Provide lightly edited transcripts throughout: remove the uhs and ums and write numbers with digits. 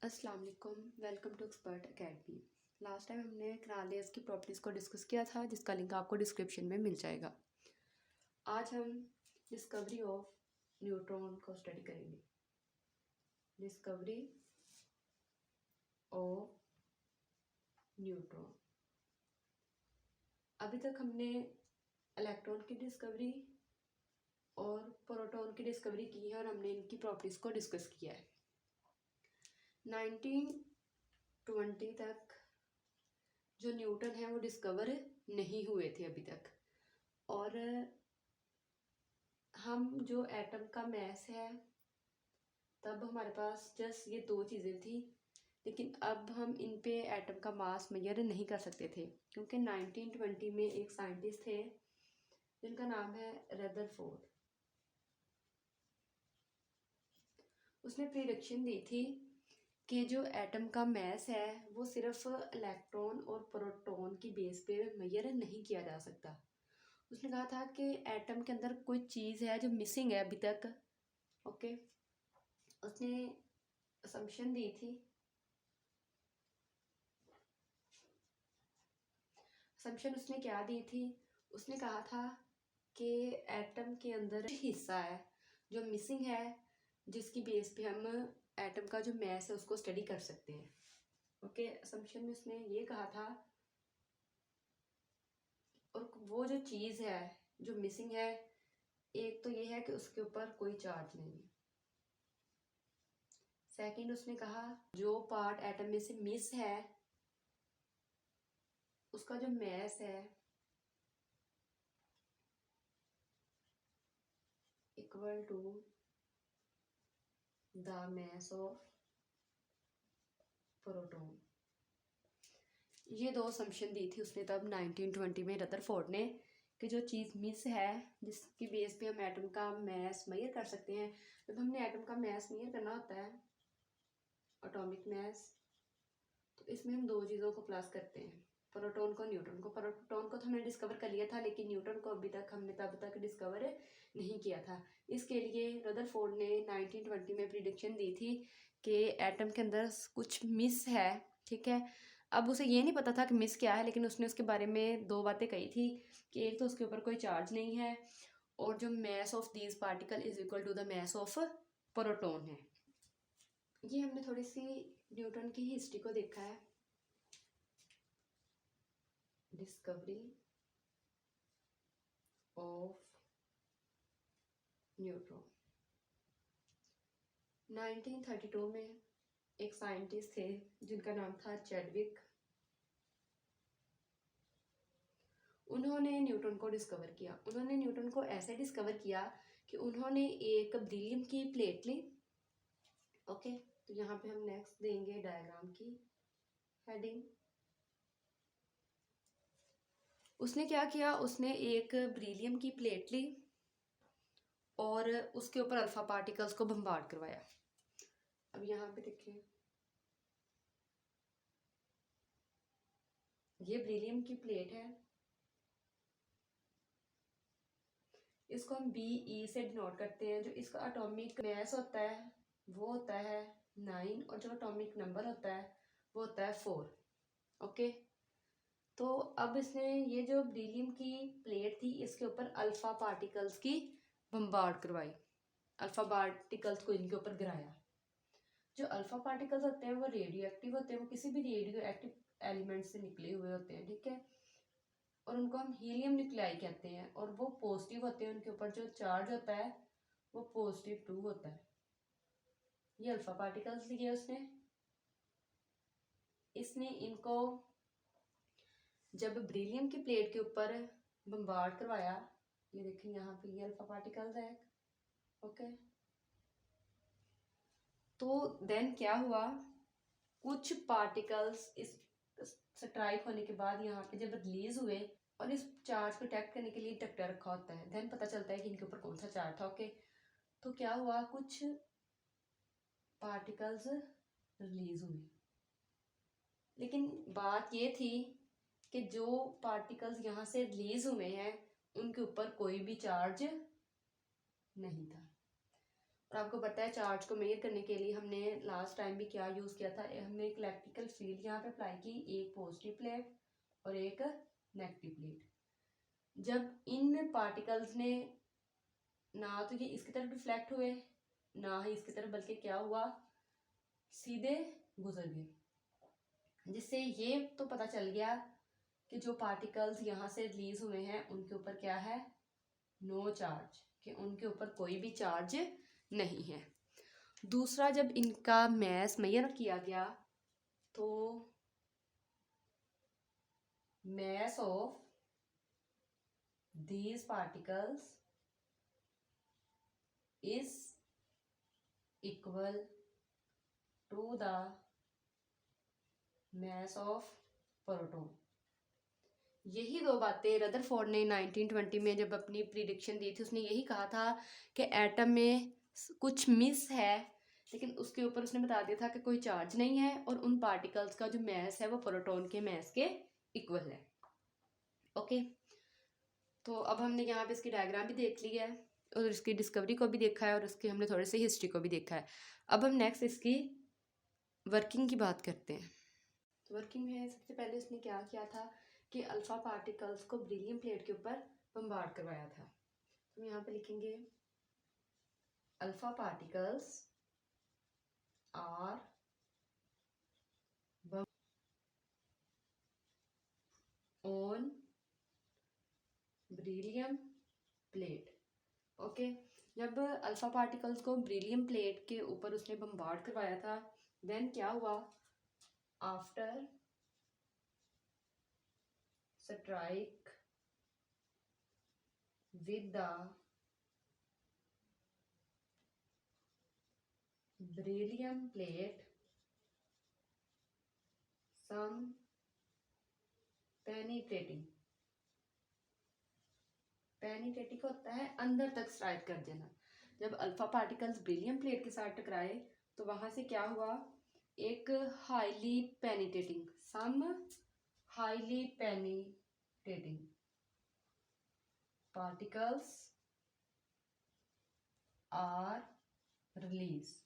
अस्सलाम वालेकुम, welcome to expert academy. Last time हमने क्रॉनलेस की प्रॉपर्टीज़ को डिस्कस किया था, जिसका लिंक आपको डिस्क्रिप्शन में मिल जाएगा। आज हम डिस्कवरी ऑफ न्यूट्रॉन को स्टडी करेंगे। Discovery of neutron. अभी तक हमने इलेक्ट्रॉन की डिस्कवरी और प्रोटॉन की डिस्कवरी की है और हमने इनकी प्रॉपर्टीज़ को डिस्कस किया है। 1920 तक जो न्यूटन है वो डिस्कवर नहीं हुए थे अभी तक। और हम जो एटम का मैस है, तब हमारे पास जस्ट ये दो चीज़ें थी, लेकिन अब हम इन पे एटम का मास मेजर नहीं कर सकते थे, क्योंकि 1920 में एक साइंटिस्ट थे जिनका नाम है रदरफोर्ड। उसने प्रिडिक्शन दी थी कि जो एटम का मैस है वो सिर्फ इलेक्ट्रॉन और प्रोटॉन की बेस पे मेजर नहीं किया जा सकता। उसने कहा था कि एटम के अंदर कोई चीज़ है जो मिसिंग है अभी तक। ओके, उसने असम्पशन दी थी। असम्पशन उसने क्या दी थी? उसने कहा था कि एटम के अंदर हिस्सा है जो मिसिंग है, जिसकी बेस पे हम एटम का जो मैस है उसको स्टडी कर सकते हैं। ओके, असम्पशन में उसने ये कहा था, और वो जो चीज़ है जो मिसिंग है, एक तो ये है कि उसके ऊपर कोई चार्ज नहीं है। सेकंड, उसने कहा जो पार्ट एटम में से मिस है उसका जो मैस है equal to the mass of proton. ये दो असम्पशन दी थी उसने तब 1920 में रदरफोर्ड ने, कि जो चीज़ मिस है जिसकी बेस पे हम एटम का मैस मेजर कर सकते हैं। जब हमने एटम का मैस मेजर करना होता है, एटॉमिक मैस, तो इसमें हम दो चीज़ों को प्लस करते हैं, प्रोटॉन को न्यूट्रॉन को। प्रोटॉन को तो हमने डिस्कवर कर लिया था, लेकिन न्यूट्रॉन को अभी तक हमने तब तक डिस्कवर नहीं किया था। इसके लिए रदरफोर्ड ने 1920 में प्रिडिक्शन दी थी कि एटम के अंदर कुछ मिस है। ठीक है, अब उसे ये नहीं पता था कि मिस क्या है, लेकिन उसने उसके बारे में दो बातें कही थी कि एक तो उसके ऊपर कोई चार्ज नहीं है, और जो mass of these particle is equal to the mass of proton है। ये हमने थोड़ी सी न्यूटन की हिस्ट्री को देखा है। Discovery of neutron. 1932 में एक साइंटिस्ट थे जिनका नाम था चैडविक। उन्होंने न्यूटन को डिस्कवर किया। उन्होंने न्यूटन को ऐसे डिस्कवर किया कि उन्होंने एक बेरिलियम की प्लेट ली। ओके, तो यहाँ पे हम नेक्स्ट देंगे डायग्राम की हेडिंग। उसने क्या किया? उसने एक बेरिलियम की प्लेट ली और उसके ऊपर अल्फा पार्टिकल्स को बम्बार्ड करवाया। अब यहाँ पे देखिए, ये बेरिलियम की प्लेट है, इसको हम BE से डिनोट करते हैं। जो इसका एटॉमिक मैस होता है वो होता है 9, और जो एटॉमिक नंबर होता है वो होता है 4। ओके, तो अब इसने ये जो बेरिलियम की प्लेट थी इसके ऊपर अल्फा पार्टिकल्स की बम्बार्ड करवाई, अल्फा पार्टिकल्स को इनके ऊपर गिराया। जो अल्फा पार्टिकल्स होते हैं वो रेडियो एक्टिव होते हैं, वो किसी भी रेडियो एक्टिव एलिमेंट से निकले हुए होते हैं। ठीक है, और उनको हम हीलियम न्यूक्लियाई कहते हैं, और वो पॉजिटिव होते हैं, उनके ऊपर जो चार्ज होता है वो +2 होता है। ये अल्फा पार्टिकल्स लिए उसने। इसने इनको जब बेरिलियम की प्लेट के ऊपर बम्बार्ड करवाया, ये देखें यहाँ पे ये अल्फा पार्टिकल्स है। ओके, तो देन क्या हुआ? कुछ पार्टिकल्स इस स्ट्राइक होने के बाद यहाँ पे जब रिलीज हुए, और इस चार्ज को डिटेक्ट करने के लिए डिटेक्टर रखा होता है, देन पता चलता है कि इनके ऊपर कौन सा चार्ज था। ओके, तो क्या हुआ? कुछ पार्टिकल्स रिलीज हुए, लेकिन बात ये थी कि जो पार्टिकल्स यहाँ से रिलीज हुए हैं उनके ऊपर कोई भी चार्ज नहीं था। और आपको पता है चार्ज को मेजर करने के लिए हमने लास्ट टाइम भी क्या यूज़ किया था, हमने एक इलेक्ट्रिकल फील्ड यहाँ पे अप्लाई की, एक पॉजिटिव प्लेट और एक नेगेटिव प्लेट। जब इन पार्टिकल्स ने ना तो ये इसकी तरफ रिफ्लेक्ट हुए ना ही इसकी तरफ, बल्कि क्या हुआ, सीधे गुजर गए, जिससे ये तो पता चल गया कि जो पार्टिकल्स यहाँ से रिलीज हुए हैं उनके ऊपर क्या है, नो चार्ज, कि उनके ऊपर कोई भी चार्ज नहीं है। दूसरा, जब इनका मैस मेजर किया गया तो mass of these particles is equal to the mass of proton। यही दो बातें रदरफोर्ड ने 1920 में जब अपनी प्रिडिक्शन दी थी, उसने यही कहा था कि एटम में कुछ मिस है, लेकिन उसके ऊपर उसने बता दिया था कि कोई चार्ज नहीं है और उन पार्टिकल्स का जो मैस है वो प्रोटॉन के मैस के इक्वल है। ओके, तो अब हमने यहाँ पे इसकी डायग्राम भी देख ली है और इसकी डिस्कवरी को भी देखा है और इसकी हमने थोड़ी सी हिस्ट्री को भी देखा है। अब हम नेक्स्ट इसकी वर्किंग की बात करते हैं। तो वर्किंग में सबसे पहले उसने क्या किया था कि अल्फा पार्टिकल्स को बेरिलियम प्लेट के ऊपर बम्बार्ड करवाया था। तो यहाँ पे लिखेंगे alpha particles are on beryllium plate. Okay, जब अल्फा पार्टिकल्स को बेरिलियम प्लेट के ऊपर उसने बम्बार्ड करवाया था, देन क्या हुआ, after strike with the beryllium plate some penetrating होता है अंदर तक स्ट्राइक कर देना। जब अल्फा पार्टिकल्स बेरिलियम प्लेट के साथ टकराए तो वहां से क्या हुआ, एक highly penetrating particles are released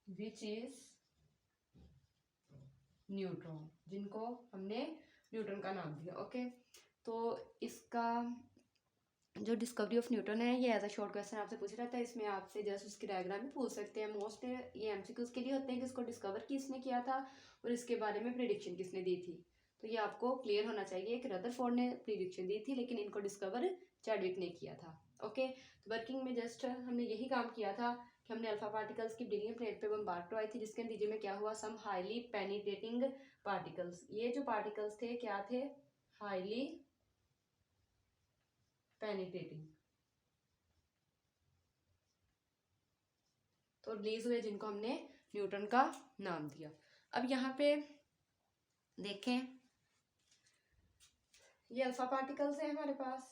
which is neutron, जिनको हमने न्यूटन का नाम दिया। ओके, तो इसका जो डिस्कवरी ऑफ न्यूटन है ये एज अ शॉर्ट क्वेश्चन आपसे पूछ रहा था, इसमें आपसे जस्ट उसकी डायग्राम भी पूछ सकते हैं। मोस्ट ये एमसीक्यूज के लिए होते हैं कि इसको डिस्कवर किसने किया था और इसके बारे में प्रिडिक्शन किसने दी थी। तो ये आपको क्लियर होना चाहिए कि रदरफोर्ड ने प्रिडिक्शन दी थी लेकिन इनको डिस्कवर चैडविक ने किया था। ओके, तो वर्किंग में जस्ट हमने यही काम किया था कि हमने अल्फा पार्टिकल्स की बेरिलियम प्लेट पे बम्बार्ड करवाई थी, जिसके नतीजे में क्या हुआ, सम हाईली पेनिट्रेटिंग पार्टिकल्स। ये जो पार्टिकल्स थे क्या थे, हाईली पेनिट्रेटिंग, तो रिलीज हुए, जिनको हमने न्यूटन का नाम दिया। अब यहाँ पे देखें, ये अल्फा पार्टिकल्स है हमारे पास।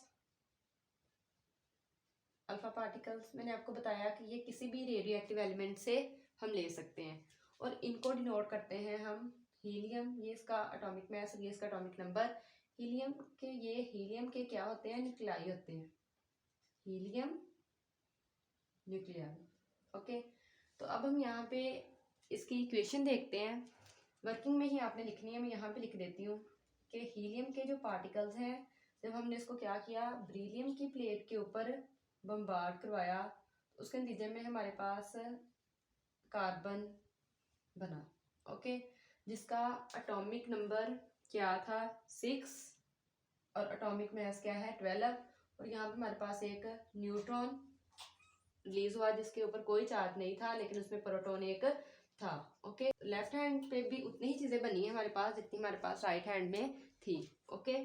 अल्फा पार्टिकल्स मैंने आपको बताया कि ये किसी भी रेडियो एक्टिव एलिमेंट से हम ले सकते हैं और इनको डिनोट करते हैं हम हीलियम, ये इसका एटॉमिक मास और ये इसका एटॉमिक नंबर। हीलियम के क्या होते हैं, न्यूक्लियाई होते हैं, हीलियम न्यूक्लियाई। ओके, तो अब हम यहाँ पे इसकी इक्वेशन देखते हैं। वर्किंग में ही आपने लिखनी है, मैं यहाँ पे लिख देती हूँ कि हीलियम के जो पार्टिकल्स हैं, जब हमने इसको क्या किया, बेरिलियम की प्लेट के ऊपर बम्बार्ड करवाया, उसके नतीजे में हमारे पास कार्बन बना। ओके, जिसका एटॉमिक नंबर क्या था, 6 और एटॉमिक मास क्या है, 12। और यहाँ पे हमारे पास एक न्यूट्रॉन रिलीज हुआ जिसके ऊपर कोई चार्ज नहीं था लेकिन उसमें प्रोटॉन एक था। ओके, लेफ्ट हैंड पे भी उतनी ही चीजें बनी है हमारे पास जितनी हमारे पास राइट हैंड में थी। ओके,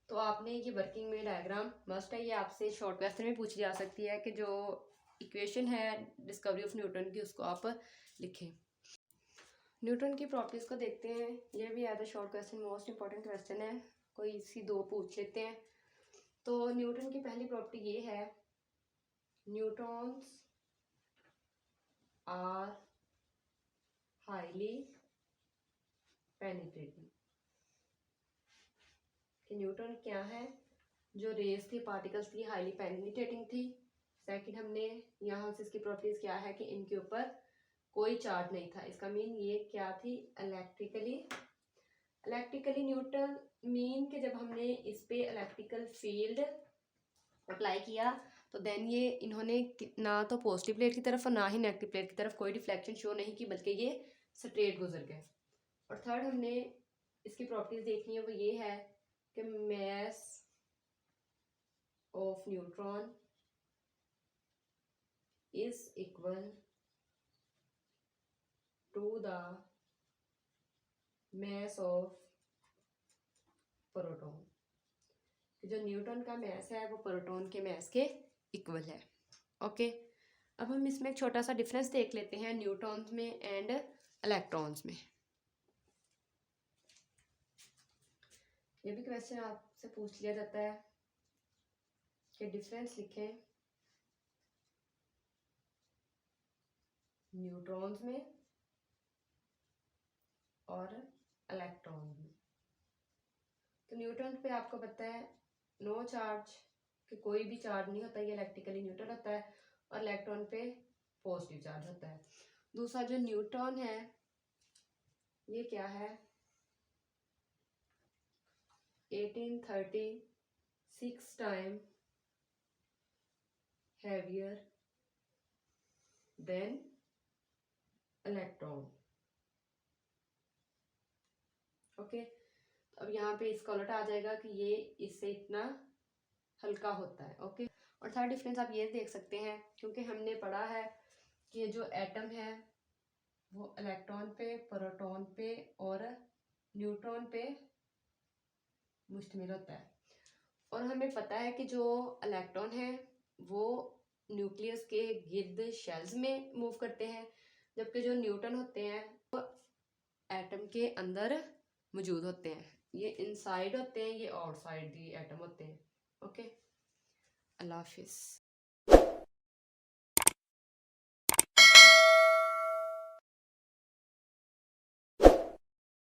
तो आपने ये वर्किंग में डायग्राम मस्ट है, ये आपसे शॉर्ट क्वेश्चन में पूछी जा सकती है कि जो इक्वेशन है डिस्कवरी ऑफ न्यूटन की उसको आप लिखें। न्यूटन की प्रॉपर्टीज को देखते हैं, ये भी as a short question most important question है, कोई सी दो पूछ लेते हैं। तो न्यूटन की पहली प्रॉपर्टी ये है, न्यूट्रॉन्स आर हाईली पेनिट्रेटिंग। कि न्यूटन क्या है, जो रेस थी पार्टिकल्स की हाईली पेनिट्रेटिंग थी। सेकंड हमने यहाँ से इसकी प्रॉपर्टीज क्या है कि इनके ऊपर कोई चार्ज नहीं था। इसका मीन ये क्या थी, इलेक्ट्रिकली न्यूट्रल मीन कि जब हमने इस पे इलेक्ट्रिकल फील्ड अप्लाई किया तो देन ये इन्होंने ना तो पॉजिटिव प्लेट की तरफ और ना ही नेगेटिव प्लेट की तरफ कोई डिफ्लेक्शन शो नहीं की, बल्कि ये स्ट्रेट गुजर गए। और थर्ड हमने इसकी प्रॉपर्टीज देखनी है, वो ये है कि mass of neutron is equal to the mass of proton. जो न्यूट्रॉन का मास है वो प्रोटॉन के मास के इक्वल है। ओके, अब हम इसमें एक छोटा सा डिफरेंस देख लेते हैं न्यूट्रॉन्स में एंड इलेक्ट्रॉन्स में। ये भी क्वेश्चन आपसे पूछ लिया जाता है कि डिफरेंस लिखें न्यूट्रॉन्स में और इलेक्ट्रॉन्स में। तो न्यूट्रॉन पे आपको पता है नो चार्ज, कि कोई भी चार्ज नहीं होता, ये इलेक्ट्रिकली न्यूट्रल होता है, और इलेक्ट्रॉन पे पॉजिटिव चार्ज होता है। दूसरा जो न्यूट्रॉन है ये क्या है, 1836 time heavier than electron. Okay, अब यहाँ पे इसका उल्टा आ जाएगा कि ये इससे इतना हल्का होता है। ओके, और थर्ड डिफरेंस आप ये देख सकते हैं, क्योंकि हमने पढ़ा है कि जो एटम है वो इलेक्ट्रॉन पे, प्रोटॉन पे और न्यूट्रॉन पे मुश्तमिल होता है, और हमें पता है कि जो इलेक्ट्रॉन है वो न्यूक्लियस के गिर्द शेल्स में मूव करते हैं, जबकि जो न्यूट्रॉन होते हैं वो एटम के अंदर मौजूद होते हैं। ये इनसाइड होते हैं, ये आउटसाइड दी एटम होते हैं। ओके, अल्लाह हाफिज़।